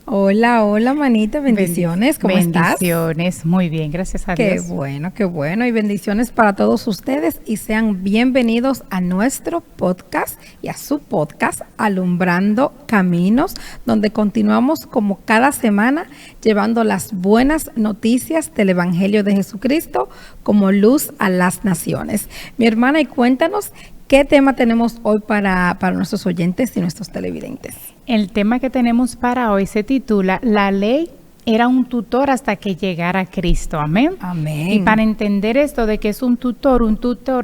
Hola, hola, manita, bendiciones, ¿cómo estás? Bendiciones, muy bien, gracias a Qué Dios. bueno, qué bueno, y bendiciones para todos ustedes y sean bienvenidos a nuestro podcast y a su podcast Alumbrando Caminos, donde continuamos como cada semana llevando las buenas noticias del Evangelio de Jesucristo como luz a las naciones. Mi hermana, y cuéntanos qué tema tenemos hoy para nuestros oyentes y nuestros televidentes. El tema que tenemos para hoy se titula La ley era un tutor hasta que llegara Cristo. Amén. Amén. Y para entender esto de que es un tutor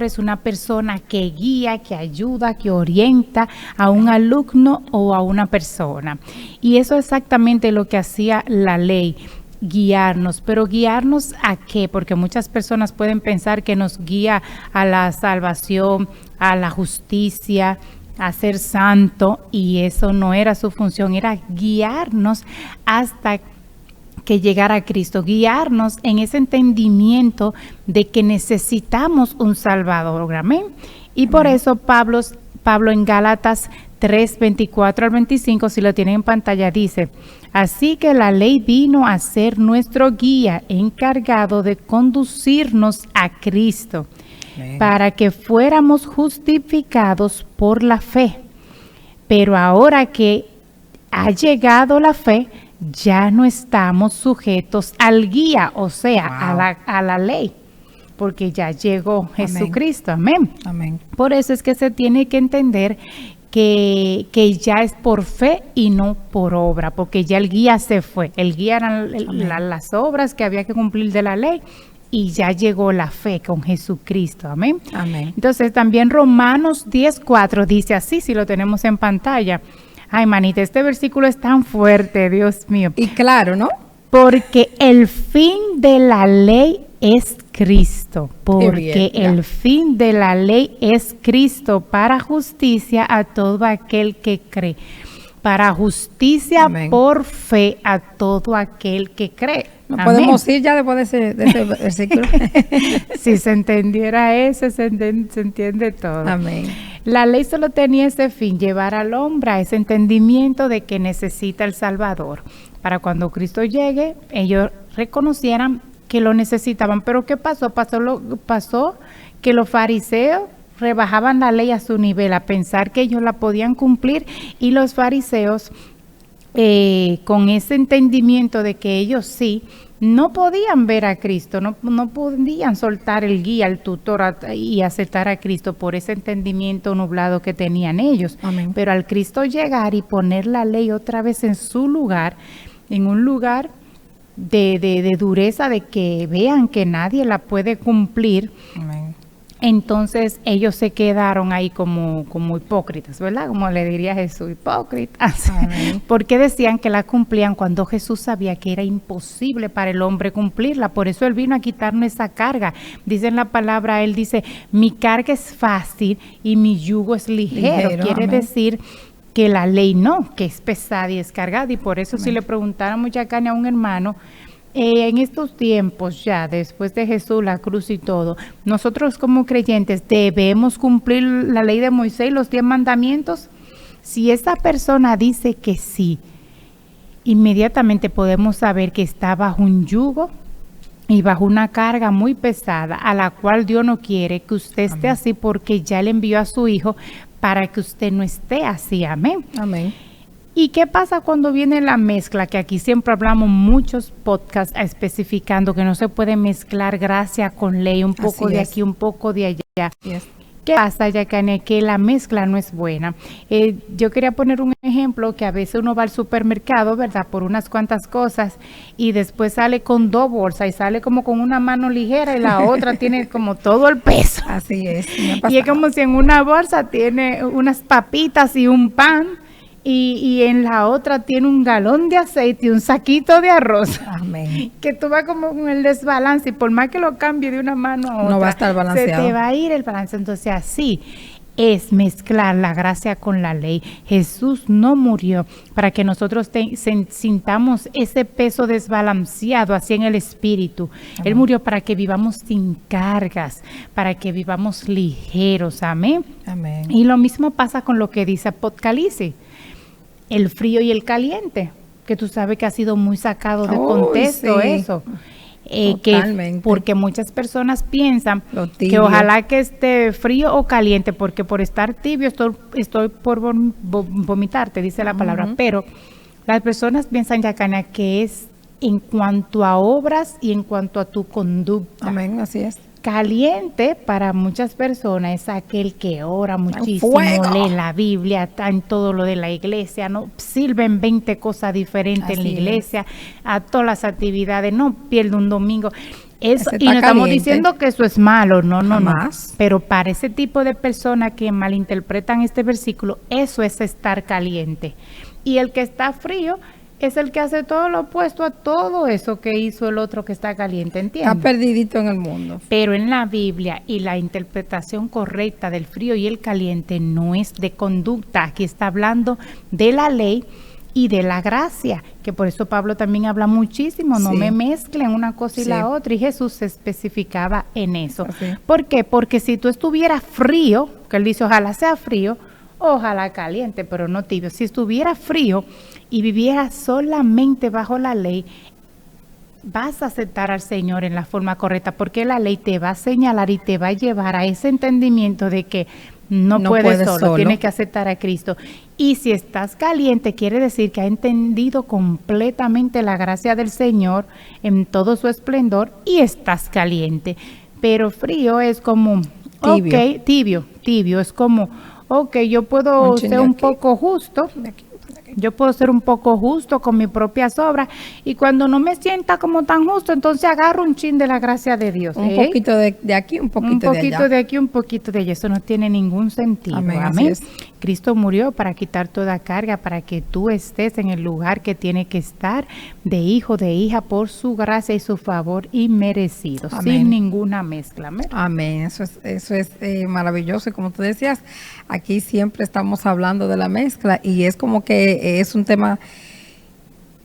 es una persona que guía, que ayuda, que orienta a un alumno o a una persona. Y eso es exactamente lo que hacía la ley. Guiarnos, pero ¿guiarnos a qué? Porque muchas personas pueden pensar que nos guía a la salvación, a la justicia, a ser santo, y eso no era su función, era guiarnos hasta que llegara Cristo, guiarnos en ese entendimiento de que necesitamos un Salvador, amén. Y por eso Pablo en Gálatas 3, 24 al 25, si lo tienen en pantalla, dice: así que la ley vino a ser nuestro guía encargado de conducirnos a Cristo, para que fuéramos justificados por la fe. Pero ahora que ha llegado la fe, ya no estamos sujetos al guía, o sea, a la ley, porque ya llegó Jesucristo. Amén. Amén. Por eso es que se tiene que entender que ya es por fe y no por obra, porque ya el guía se fue. El guía eran las obras que había que cumplir de la ley, y ya llegó la fe con Jesucristo. Amén. Amén. Entonces también Romanos 10:4 dice así, si lo tenemos en pantalla. Ay, manita, este versículo es tan fuerte, Dios mío. Y claro, ¿no? Porque el fin de la ley es Cristo, porque el fin de la ley es Cristo para justicia a todo aquel que cree, para justicia Amén. por fe a todo aquel que cree. No podemos ir ya después de ese versículo. Si se entendiera eso, se entiende todo. Amén. La ley solo tenía ese fin, llevar al hombre a ese entendimiento de que necesita el Salvador. Para cuando Cristo llegue, ellos reconocieran que lo necesitaban. Pero ¿qué pasó? Pasó que los fariseos rebajaban la ley a su nivel, a pensar que ellos la podían cumplir, y los fariseos, con ese entendimiento de que ellos sí, no podían ver a Cristo, no podían soltar el guía, el tutor y aceptar a Cristo por ese entendimiento nublado que tenían ellos. Amén. Pero al Cristo llegar y poner la ley otra vez en su lugar, en un lugar de dureza, de que vean que nadie la puede cumplir, Amén. entonces ellos se quedaron ahí como hipócritas, ¿verdad? Como le diría Jesús, hipócritas. Amén. Porque decían que la cumplían cuando Jesús sabía que era imposible para el hombre cumplirla. Por eso Él vino a quitarnos esa carga. Dice en la palabra, Él dice: mi carga es fácil y mi yugo es ligero. Quiere amén. decir que la ley no, que es pesada y es cargada. Y por eso, si le preguntáramos ya a un hermano, en estos tiempos ya, después de Jesús, la cruz y todo, nosotros como creyentes debemos cumplir la ley de Moisés y los 10 mandamientos. Si esa persona dice que sí, inmediatamente podemos saber que está bajo un yugo y bajo una carga muy pesada, a la cual Dios no quiere que usted esté así, porque ya le envió a su Hijo para que usted no esté así. Amén. Amén. ¿Y qué pasa cuando viene la mezcla? Que aquí siempre hablamos muchos podcasts especificando que no se puede mezclar gracia con ley, un poco de aquí, un poco de allá. ¿Qué pasa, Yacania? Que la mezcla no es buena. Yo quería poner un ejemplo, que a veces uno va al supermercado, ¿verdad?, por unas cuantas cosas, y después sale con 2 bolsas y sale como con una mano ligera y la otra tiene como todo el peso. Así es. Y es como si en una bolsa tiene unas papitas y un pan, y en la otra tiene un galón de aceite y un saquito de arroz. Amén. Que tú vas como con el desbalance, y por más que lo cambie de una mano a otra, no va a estar balanceado. Se te va a ir el balance. Entonces así es mezclar la gracia con la ley. Jesús no murió para que nosotros sintamos ese peso desbalanceado así en el espíritu. Amén. Él murió para que vivamos sin cargas, para que vivamos ligeros. Amén. Amén. Y lo mismo pasa con lo que dice Apocalipsis: el frío y el caliente. que tú sabes que ha sido muy sacado de Uy, contexto sí. eso. Totalmente. Porque muchas personas piensan Lo que tibio. ojalá que esté frío o caliente, porque por estar tibio estoy por vomitar, te dice la palabra, pero las personas piensan, Yacania, que es en cuanto a obras y en cuanto a tu conducta. Amén, así es. Caliente para muchas personas es aquel que ora muchísimo, fuego. lee la Biblia, está en todo lo de la iglesia, no sirven 20 cosas diferentes en la Así iglesia, a todas las actividades, no pierde un domingo. Eso, Ese y no está estamos caliente. diciendo que eso es malo, no. Jamás. Pero para ese tipo de personas que malinterpretan este versículo, eso es estar caliente. Y el que está frío es el que hace todo lo opuesto a todo eso que hizo el otro que está caliente, ¿entiendes? Está perdidito en el mundo. Pero en la Biblia y la interpretación correcta del frío y el caliente no es de conducta. Aquí está hablando de la ley y de la gracia, que por eso Pablo también habla muchísimo, no Sí. me mezclen una cosa y Sí. la otra, y Jesús se especificaba en eso. Así. ¿Por qué? Porque si tú estuvieras frío, que él dice ojalá sea frío, ojalá caliente, pero no tibio, si estuviera frío y vivieras solamente bajo la ley, vas a aceptar al Señor en la forma correcta, porque la ley te va a señalar y te va a llevar a ese entendimiento de que no puedes solo, tienes que aceptar a Cristo. Y si estás caliente, quiere decir que ha entendido completamente la gracia del Señor en todo su esplendor y estás caliente. Pero frío es como, Tibio. ok, tibio, es como, ok, yo puedo Un chin ser de un aquí. poco justo. Yo puedo ser un poco justo con mis propias obras y cuando no me sienta como tan justo, entonces agarro un chin de la gracia de Dios. Un poquito de aquí, un poquito de allá. de aquí, un poquito de allá. Eso no tiene ningún sentido. Amén, Amén. así es. Cristo murió para quitar toda carga, para que tú estés en el lugar que tiene que estar, de hijo, de hija, por su gracia y su favor inmerecido, Amén. sin ninguna mezcla. Amén. Amén, eso es maravilloso. Y como tú decías, aquí siempre estamos hablando de la mezcla y es como que es un tema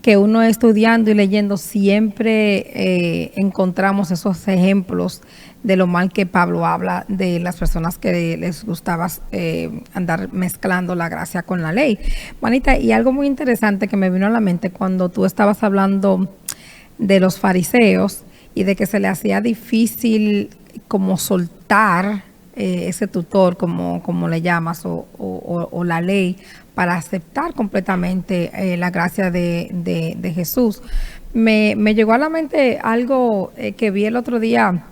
que uno estudiando y leyendo siempre encontramos esos ejemplos de lo mal que Pablo habla de las personas que les gustaba andar mezclando la gracia con la ley. Juanita, y algo muy interesante que me vino a la mente cuando tú estabas hablando de los fariseos y de que se le hacía difícil como soltar ese tutor, como le llamas, o la ley, para aceptar completamente la gracia de Jesús. Me llegó a la mente algo que vi el otro día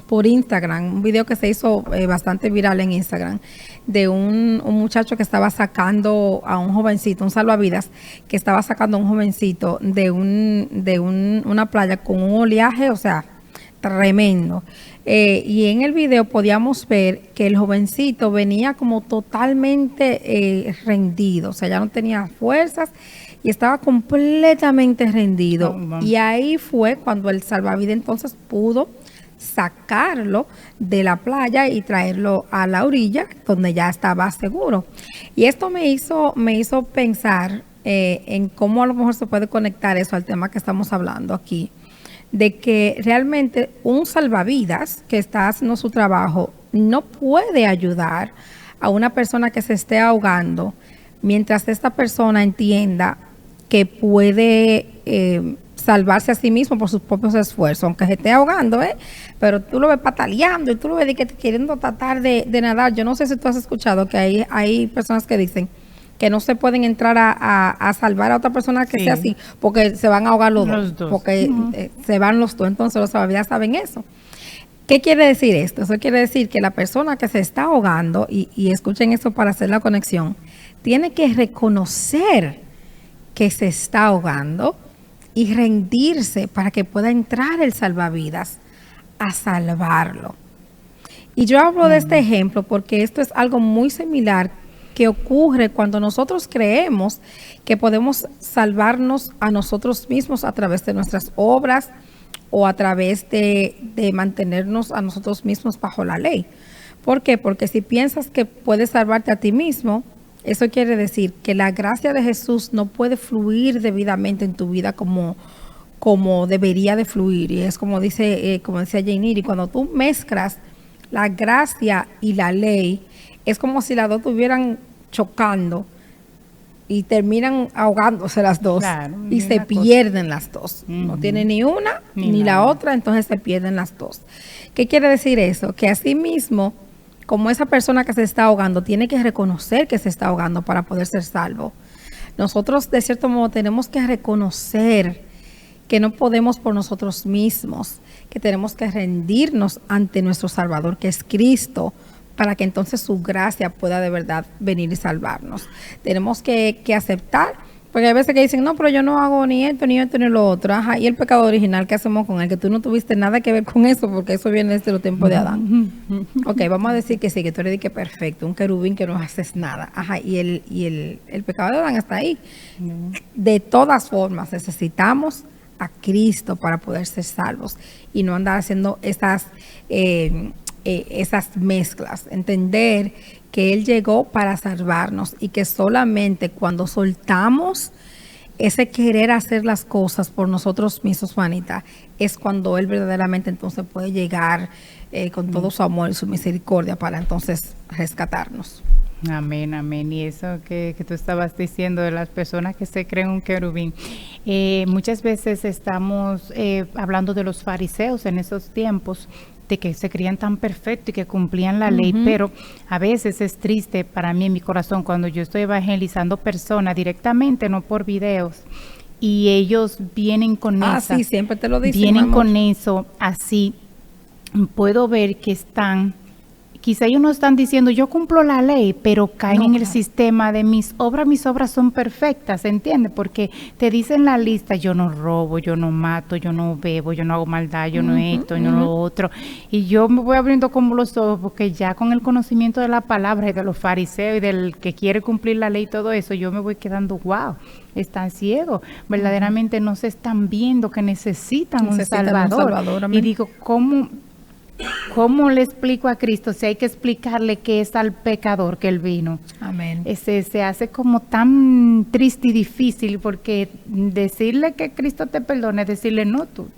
por Instagram, un video que se hizo bastante viral en Instagram, de un muchacho que estaba sacando a un jovencito, un salvavidas, que estaba sacando a un jovencito de una playa con un oleaje, o sea, tremendo. Y en el video podíamos ver que el jovencito venía como totalmente rendido, o sea, ya no tenía fuerzas y estaba completamente rendido. Y ahí fue cuando el salvavidas entonces pudo sacarlo de la playa y traerlo a la orilla donde ya estaba seguro. Y esto me hizo pensar en cómo a lo mejor se puede conectar eso al tema que estamos hablando aquí, de que realmente un salvavidas que está haciendo su trabajo no puede ayudar a una persona que se esté ahogando mientras esta persona entienda que puede salvarse a sí mismo por sus propios esfuerzos, aunque se esté ahogando, pero tú lo ves pataleando y tú lo ves queriendo tratar de nadar. Yo no sé si tú has escuchado que hay personas que dicen que no se pueden entrar a salvar a otra persona que sea así, porque se van a ahogar los dos. Porque se van los dos, entonces los salvavidas saben eso. ¿Qué quiere decir esto? Eso quiere decir que la persona que se está ahogando, y escuchen eso para hacer la conexión, tiene que reconocer que se está ahogando y rendirse para que pueda entrar el salvavidas a salvarlo. Y yo hablo de este ejemplo porque esto es algo muy similar que ocurre cuando nosotros creemos que podemos salvarnos a nosotros mismos a través de nuestras obras o a través de mantenernos a nosotros mismos bajo la ley. ¿Por qué? Porque si piensas que puedes salvarte a ti mismo, eso quiere decir que la gracia de Jesús no puede fluir debidamente en tu vida como debería de fluir. Y es como decía Jainiri, cuando tú mezclas la gracia y la ley, es como si las dos estuvieran chocando y terminan ahogándose las dos, Claro, y se pierden las dos. No tienen ni una ni la nada. otra, entonces se pierden las dos. ¿Qué quiere decir eso? Que así mismo, como esa persona que se está ahogando tiene que reconocer que se está ahogando para poder ser salvo, nosotros de cierto modo tenemos que reconocer que no podemos por nosotros mismos, que tenemos que rendirnos ante nuestro Salvador, que es Cristo, para que entonces su gracia pueda de verdad venir y salvarnos. Tenemos que aceptar, porque hay veces que dicen, no, pero yo no hago ni esto, ni esto, ni lo otro. Ajá, y el pecado original, ¿qué hacemos con él? Que tú no tuviste nada que ver con eso, porque eso viene desde los tiempos de Adán. Ok, vamos a decir que sí, que tú eres de que perfecto, un querubín que no haces nada. Ajá, y el pecado de Adán está ahí. De todas formas, necesitamos a Cristo para poder ser salvos y no andar haciendo esas mezclas, entender que Él llegó para salvarnos y que solamente cuando soltamos ese querer hacer las cosas por nosotros mismos, Juanita, es cuando Él verdaderamente entonces puede llegar con todo su amor y su misericordia para entonces rescatarnos. Amén, amén. Y eso que tú estabas diciendo de las personas que se creen un querubín. Muchas veces estamos hablando de los fariseos en esos tiempos, de que se creían tan perfectos y que cumplían la ley, pero a veces es triste para mí en mi corazón cuando yo estoy evangelizando personas directamente, no por videos, y ellos vienen con Sí, siempre te lo dicen, vienen mi amor. con eso, así puedo ver que están, quizá ellos no están diciendo yo cumplo la ley, pero caen en el sistema de mis obras son perfectas, ¿entiendes? Porque te dicen la lista, yo no robo, yo no mato, yo no bebo, yo no hago maldad, yo no esto, yo no lo otro, y yo me voy abriendo como los ojos, porque ya con el conocimiento de la palabra y de los fariseos y del que quiere cumplir la ley y todo eso, yo me voy quedando, wow, están ciegos, verdaderamente no se están viendo que necesitan un Salvador. Y digo, ¿cómo le explico a Cristo si hay que explicarle qué es al pecador que Él vino? Amén. Se hace como tan triste y difícil, porque decirle que Cristo te perdone es decirle no, tú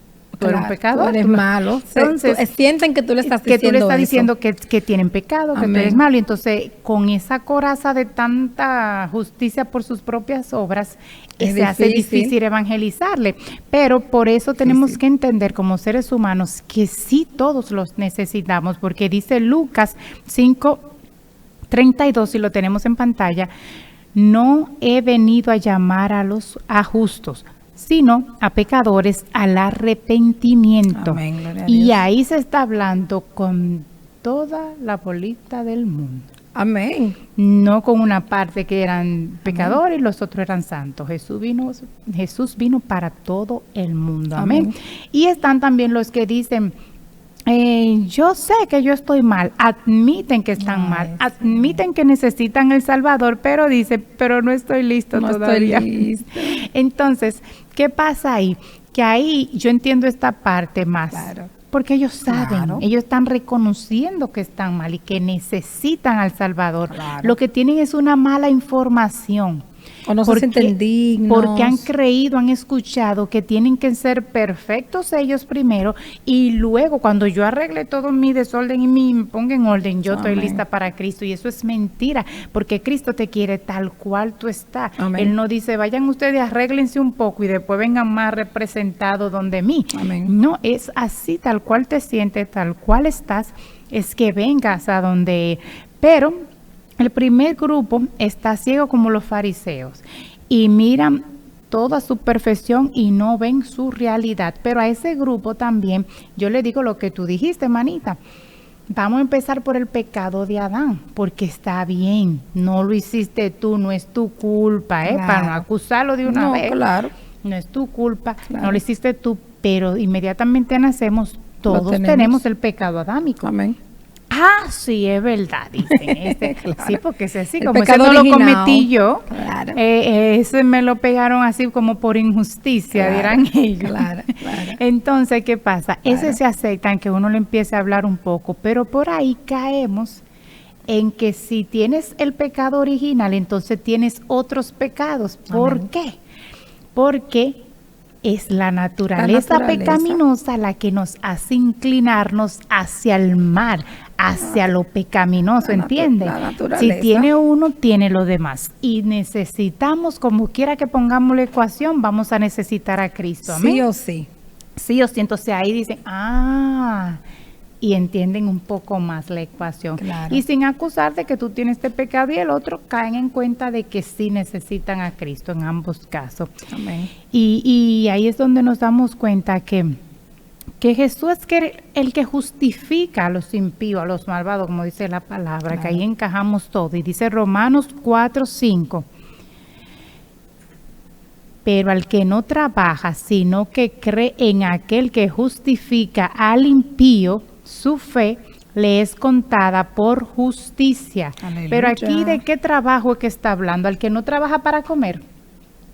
eres un pecador. Tú eres malo. Entonces, sienten que tú le estás diciendo que tú le estás eso. diciendo que tienen pecado, que tú eres malo. Y entonces, con esa coraza de tanta justicia por sus propias obras, se hace difícil evangelizarle. Pero por eso tenemos que entender como seres humanos que sí todos los necesitamos, porque dice Lucas 5:32, si lo tenemos en pantalla, no he venido a llamar a justos, sino a pecadores al arrepentimiento. Amén, gloria a y Dios. ahí se está hablando con toda la bolita del mundo. Amén. No con una parte que eran pecadores y los otros eran santos. Jesús vino para todo el mundo. Amén. Y están también los que dicen, yo sé que yo estoy mal, admiten que están mal, admiten que necesitan el Salvador, pero dice, pero no estoy listo todavía. Estoy listo. Entonces, ¿qué pasa ahí? Que ahí yo entiendo esta parte más. Claro. Porque ellos saben, ellos están reconociendo que están mal y que necesitan al Salvador. Claro. Lo que tienen es una mala información. O no se sienten dignos. Porque han creído, han escuchado que tienen que ser perfectos ellos primero, y luego cuando yo arregle todo mi desorden y me ponga en orden, yo estoy lista para Cristo. Y eso es mentira, porque Cristo te quiere tal cual tú estás. Él no dice, vayan ustedes, arréglense un poco y después vengan más representados donde mí. No, es así, tal cual te sientes, tal cual estás, es que vengas a donde... Pero el primer grupo está ciego como los fariseos y miran toda su perfección y no ven su realidad. Pero a ese grupo también yo le digo lo que tú dijiste, manita. Vamos a empezar por el pecado de Adán, porque está bien, no lo hiciste tú, no es tu culpa, para no acusarlo de una vez. Claro. No es tu culpa, no lo hiciste tú, pero inmediatamente nacemos, todos tenemos el pecado adámico. Amén. Sí, es verdad, dicen. Claro. Sí, porque es así, El como ese pecado no original. lo cometí yo, Claro. ese me lo pegaron así como por injusticia, dirán ellos. Claro. Entonces, ¿qué pasa? Ese se aceptan que uno le empiece a hablar un poco, pero por ahí caemos en que si tienes el pecado original, entonces tienes otros pecados. ¿Por qué? Porque es la naturaleza pecaminosa la que nos hace inclinarnos hacia el mal, hacia lo pecaminoso, ¿entiende? La naturaleza. Si tiene uno, tiene lo demás. Y necesitamos, como quiera que pongamos la ecuación, vamos a necesitar a Cristo. ¿Amén? Sí o sí. Sí o sí. Entonces ahí dicen, y entienden un poco más la ecuación. Claro. Y sin acusar de que tú tienes este pecado y el otro, caen en cuenta de que sí necesitan a Cristo en ambos casos. Amén. Y ahí es donde nos damos cuenta que Jesús es el que justifica a los impíos, a los malvados, como dice la palabra, Claro. que ahí encajamos todo. Y dice Romanos 4:5. Pero al que no trabaja, sino que cree en aquel que justifica al impío, su fe le es contada por justicia. Aleluya. Pero aquí, ¿de qué trabajo es que está hablando? ¿Al que no trabaja para comer?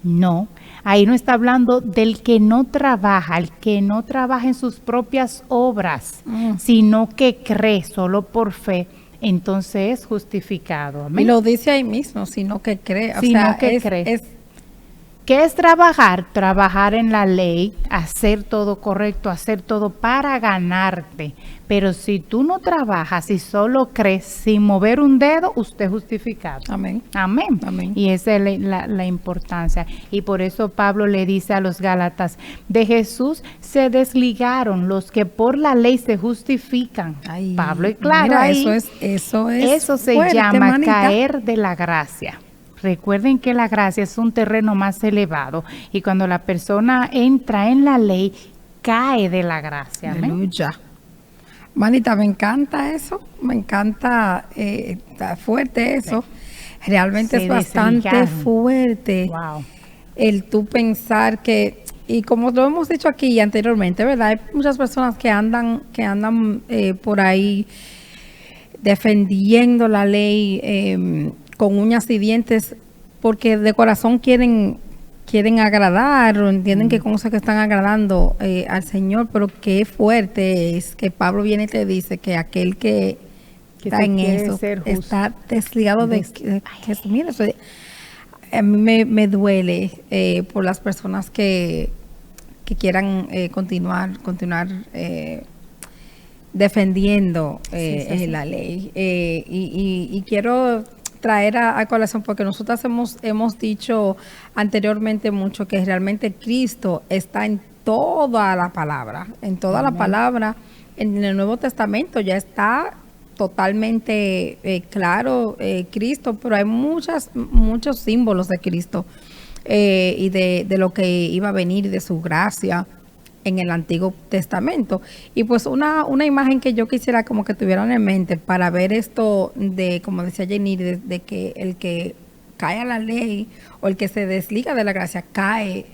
No, ahí no está hablando del que no trabaja, el que no trabaja en sus propias obras, sino que cree solo por fe, entonces es justificado. Amén. Y lo dice ahí mismo, sino que cree. Sino que cree. ¿Qué es trabajar? Trabajar en la ley, hacer todo correcto, hacer todo para ganarte. Pero si tú no trabajas y solo crees sin mover un dedo, usted es justificado. Amén. Amén. Amén. Y esa es la importancia. Y por eso Pablo le dice a los Gálatas, de Jesús se desligaron los que por la ley se justifican. Ay, Pablo es claro mira, ahí. Eso se fuerte, llama manita. caer de la gracia. Recuerden que la gracia es un terreno más elevado y cuando la persona entra en la ley, cae de la gracia. Amén. Aleluya. Manita, me encanta eso, me encanta, está fuerte eso. Realmente Se es bastante desligaron. fuerte Wow. el tú pensar que, y como lo hemos dicho aquí anteriormente, ¿verdad? Hay muchas personas que andan por ahí defendiendo la ley con uñas y dientes porque de corazón quieren agradar o entienden que cosas que están agradando al Señor, pero qué fuerte es que Pablo viene y te dice que aquel que está se en quiere eso ser justo. está desligado de que mira, eso, a mí me duele por las personas que quieran continuar defendiendo Sí. la ley. Y quiero traer a colación, porque nosotras hemos dicho anteriormente mucho que realmente Cristo está en toda la palabra, la palabra, en el Nuevo Testamento ya está totalmente claro Cristo, pero hay muchos símbolos de Cristo y de lo que iba a venir, de su gracia en el Antiguo Testamento. Y pues una imagen que yo quisiera como que tuvieran en mente para ver esto de, como decía Jenny, de que el que cae a la ley o el que se desliga de la gracia cae,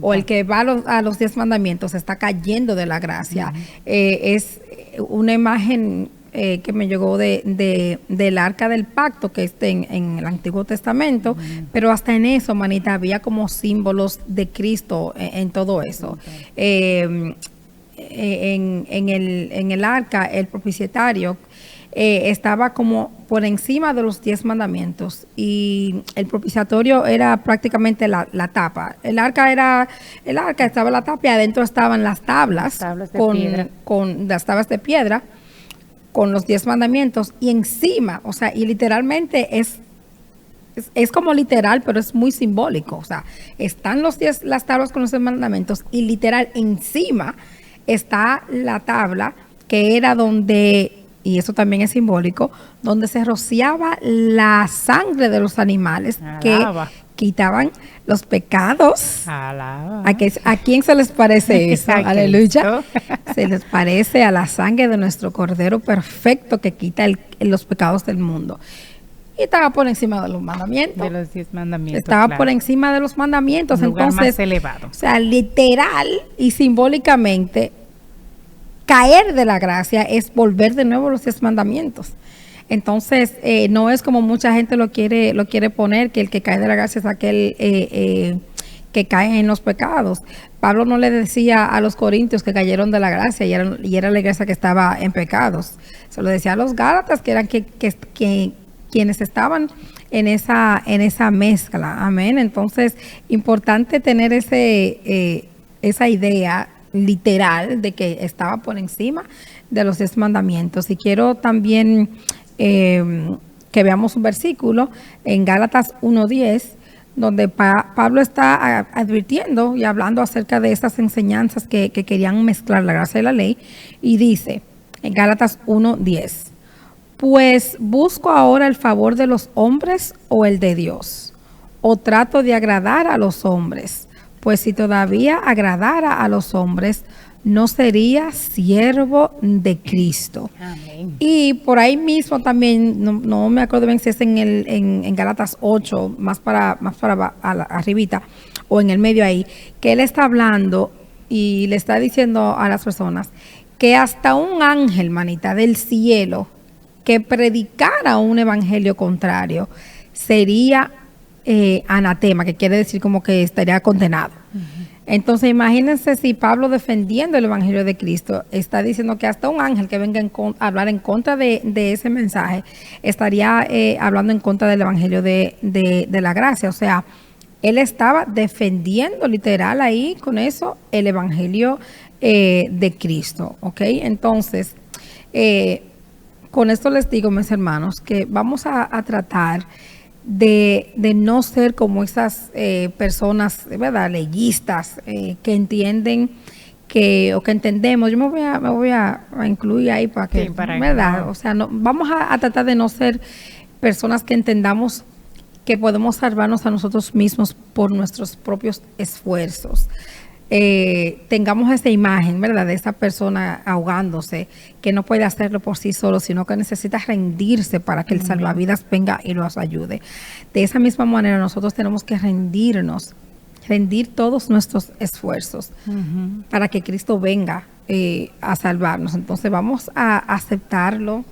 o el que va a los 10 mandamientos está cayendo de la gracia. Es una imagen que me llegó del arca del pacto que está en el Antiguo Testamento, pero hasta en eso, manita, había como símbolos de Cristo en todo eso. En el arca, el propiciatario estaba como por encima de los 10 mandamientos y el propiciatorio era prácticamente la tapa. El arca estaba la tapa y adentro estaban las tablas con las tablas de piedra con los 10 mandamientos y encima, o sea, y literalmente es como literal, pero es muy simbólico, o sea, están las tablas con los 10 mandamientos y literal encima está la tabla que era donde, y eso también es simbólico, donde se rociaba la sangre de los animales que quitaban los pecados. ¿A quién se les parece eso? Aleluya. Se les parece a la sangre de nuestro Cordero perfecto que quita los pecados del mundo. Y estaba por encima de los mandamientos. De los 10 mandamientos. Estaba por encima de los mandamientos. Un lugar entonces, más elevado. O sea, literal y simbólicamente, caer de la gracia es volver de nuevo a los 10 mandamientos. Entonces, no es como mucha gente lo quiere poner, que el que cae de la gracia es aquel que cae en los pecados. Pablo no le decía a los corintios que cayeron de la gracia y era la iglesia que estaba en pecados. Se lo decía a los gálatas, que eran quienes estaban en esa mezcla. Amén. Entonces, importante tener esa idea literal de que estaba por encima de los 10 mandamientos. Y quiero también que veamos un versículo en Gálatas 1:10, donde Pablo está advirtiendo y hablando acerca de estas enseñanzas que querían mezclar la gracia y la ley, y dice en Gálatas 1:10, pues busco ahora el favor de los hombres o el de Dios, o trato de agradar a los hombres, pues si todavía agradara a los hombres, no sería siervo de Cristo. Amén. Y por ahí mismo también, no me acuerdo bien si es en Gálatas 8, más para arribita, o en el medio ahí, que él está hablando y le está diciendo a las personas que hasta un ángel, manita, del cielo, que predicara un evangelio contrario, sería anatema, que quiere decir como que estaría condenado. Entonces imagínense si Pablo, defendiendo el evangelio de Cristo, está diciendo que hasta un ángel que venga a hablar en contra de ese mensaje estaría hablando en contra del evangelio de la gracia. O sea, él estaba defendiendo literal ahí con eso el evangelio de Cristo, ¿ok? Entonces, con esto les digo, mis hermanos, que vamos a tratar de no ser como esas personas, ¿verdad?, leyistas, que entienden o que entendemos. Yo me voy a incluir ahí para que, sí, ¿verdad? O sea, vamos a tratar de no ser personas que entendamos que podemos salvarnos a nosotros mismos por nuestros propios esfuerzos. Tengamos esa imagen, ¿verdad?, de esa persona ahogándose, que no puede hacerlo por sí solo, sino que necesita rendirse para que el salvavidas venga y los ayude. De esa misma manera nosotros tenemos que rendir todos nuestros esfuerzos para que Cristo venga a salvarnos. Entonces vamos a aceptarlo,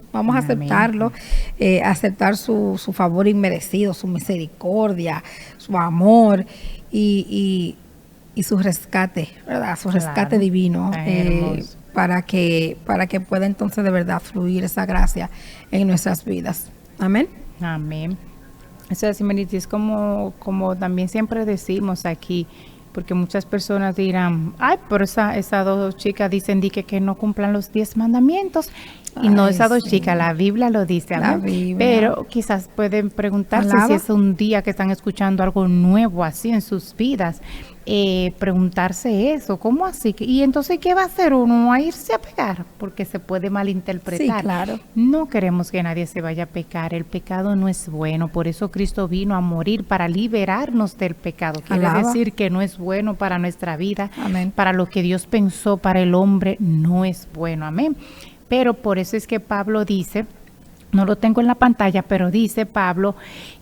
aceptar su favor inmerecido, su misericordia, su amor y su rescate, ¿verdad? Su rescate divino, para que pueda entonces de verdad fluir esa gracia en nuestras vidas. Amén. Amén. Eso es, Melity, es como también siempre decimos aquí, porque muchas personas dirán, ay, pero esas dos chicas dicen que no cumplan los 10 mandamientos. Y no esas dos chicas, la Biblia lo dice, amén. Pero quizás pueden preguntarse si es un día que están escuchando algo nuevo así en sus vidas. Preguntarse eso, ¿cómo así? Y entonces, ¿qué va a hacer uno? A irse a pecar, porque se puede malinterpretar. Sí, claro. No queremos que nadie se vaya a pecar, el pecado no es bueno, por eso Cristo vino a morir para liberarnos del pecado. Quiere decir que no es bueno para nuestra vida, amén. Para lo que Dios pensó para el hombre no es bueno, amén. Pero por eso es que Pablo dice, no lo tengo en la pantalla, pero dice Pablo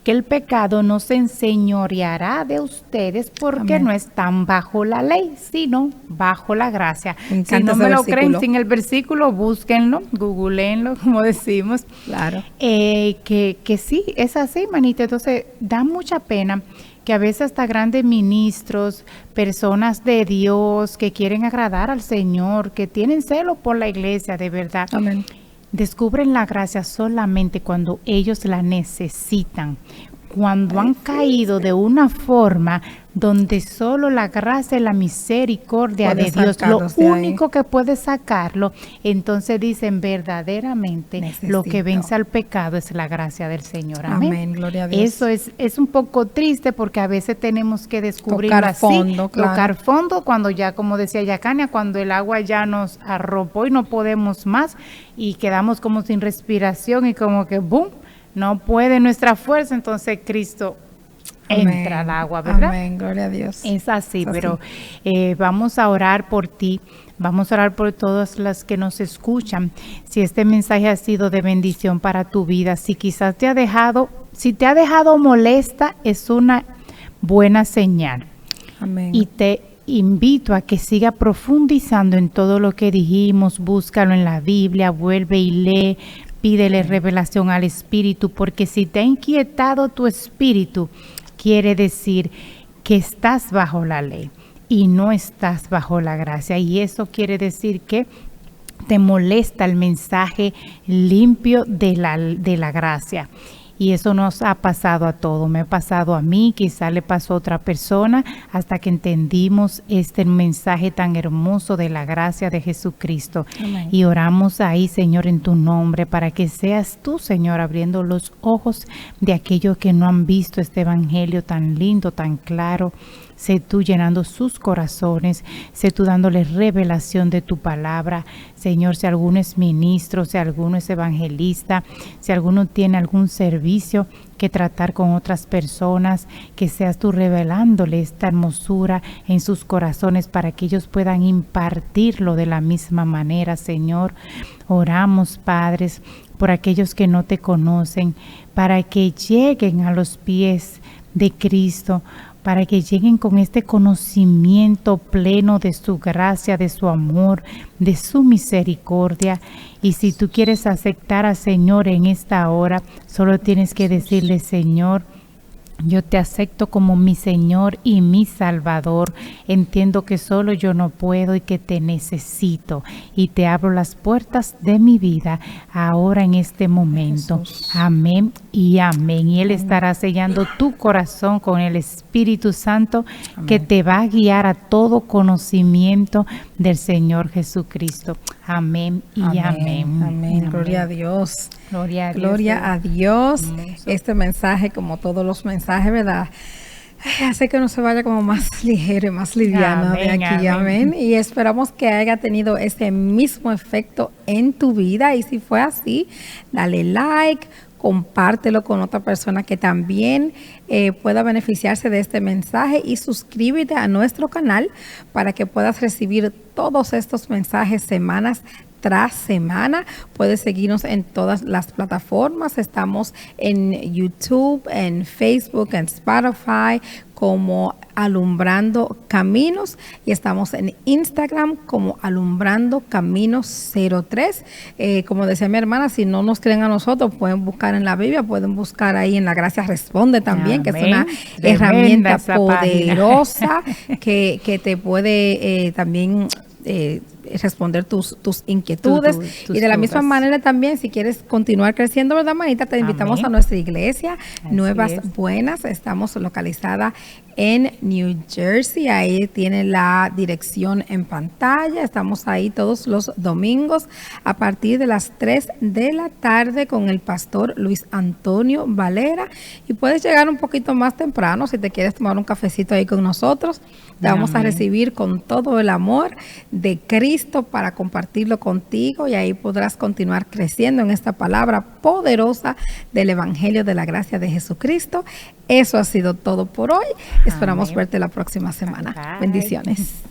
que el pecado no se enseñoreará de ustedes porque no están bajo la ley, sino bajo la gracia. Si no me lo creen sin el versículo, búsquenlo, googleenlo, como decimos. Claro. Que sí, es así, manita. Entonces, da mucha pena que a veces hasta grandes ministros, personas de Dios que quieren agradar al Señor, que tienen celo por la iglesia, de verdad. Amén. Descubren la gracia solamente cuando ellos la necesitan, cuando han caído de una forma donde solo la gracia y la misericordia de Dios, lo único que puede sacarlo, entonces dicen verdaderamente lo que vence al pecado es la gracia del Señor. Amén. Amén, gloria a Dios. Eso es un poco triste porque a veces tenemos que descubrirlo así, tocar fondo cuando ya, como decía Yacania, cuando el agua ya nos arropó y no podemos más y quedamos como sin respiración y como que ¡boom! No puede nuestra fuerza, entonces Cristo entra al agua, ¿verdad? Amén, gloria a Dios. Es así, pero vamos a orar por ti, vamos a orar por todas las que nos escuchan. Si este mensaje ha sido de bendición para tu vida, si quizás te ha dejado molesta, es una buena señal. Amén. Y te invito a que siga profundizando en todo lo que dijimos, búscalo en la Biblia, vuelve y lee. Pídele revelación al Espíritu, porque si te ha inquietado tu espíritu, quiere decir que estás bajo la ley y no estás bajo la gracia. Y eso quiere decir que te molesta el mensaje limpio de la gracia. Y eso nos ha pasado a todos. Me ha pasado a mí, quizá le pasó a otra persona, hasta que entendimos este mensaje tan hermoso de la gracia de Jesucristo. Amén. Y oramos ahí, Señor, en tu nombre, para que seas tú, Señor, abriendo los ojos de aquellos que no han visto este evangelio tan lindo, tan claro. Sé tú llenando sus corazones, sé tú dándoles revelación de tu palabra. Señor, si alguno es ministro, si alguno es evangelista, si alguno tiene algún servicio que tratar con otras personas, que seas tú revelándole esta hermosura en sus corazones para que ellos puedan impartirlo de la misma manera, Señor. Oramos, padres, por aquellos que no te conocen, para que lleguen a los pies de Cristo, para que lleguen con este conocimiento pleno de su gracia, de su amor, de su misericordia. Y si tú quieres aceptar al Señor en esta hora, solo tienes que decirle: Señor, yo te acepto como mi Señor y mi Salvador. Entiendo que solo yo no puedo y que te necesito. Y te abro las puertas de mi vida ahora en este momento. Jesús. Amén y amén. Y Él estará sellando tu corazón con el Espíritu Santo, amén, que te va a guiar a todo conocimiento del Señor Jesucristo. Amén y amén. Amén. Amén. Gloria a Dios. Gloria a Dios. Gloria a Dios. Este mensaje, como todos los mensajes, ¿verdad?, hace que uno se vaya como más ligero y más liviano de aquí. Amén. Y esperamos que haya tenido ese mismo efecto en tu vida. Y si fue así, dale like, compártelo con otra persona que también pueda beneficiarse de este mensaje, y suscríbete a nuestro canal para que puedas recibir todos estos mensajes semanas tras semana. Puedes seguirnos en todas las plataformas. Estamos en YouTube, en Facebook, en Spotify como Alumbrando Caminos, y estamos en Instagram como Alumbrando Caminos 03. Como decía mi hermana, si no nos creen a nosotros, pueden buscar en la Biblia, pueden buscar ahí en La Gracia Responde también. Amén. Que es una herramienta poderosa que te puede también responder tus inquietudes. Y de la misma manera también, si quieres continuar creciendo, ¿verdad, manita? Te invitamos a nuestra iglesia, Nuevas Buenas. Estamos localizada en New Jersey. Ahí tiene la dirección en pantalla. Estamos ahí todos los domingos a partir de las 3 de la tarde con el pastor Luis Antonio Valera. Y puedes llegar un poquito más temprano si te quieres tomar un cafecito ahí con nosotros. Te vamos a recibir con todo el amor de Cristo para compartirlo contigo, y ahí podrás continuar creciendo en esta palabra poderosa del Evangelio de la gracia de Jesucristo. Eso ha sido todo por hoy. Esperamos verte la próxima semana. Bye. Bendiciones.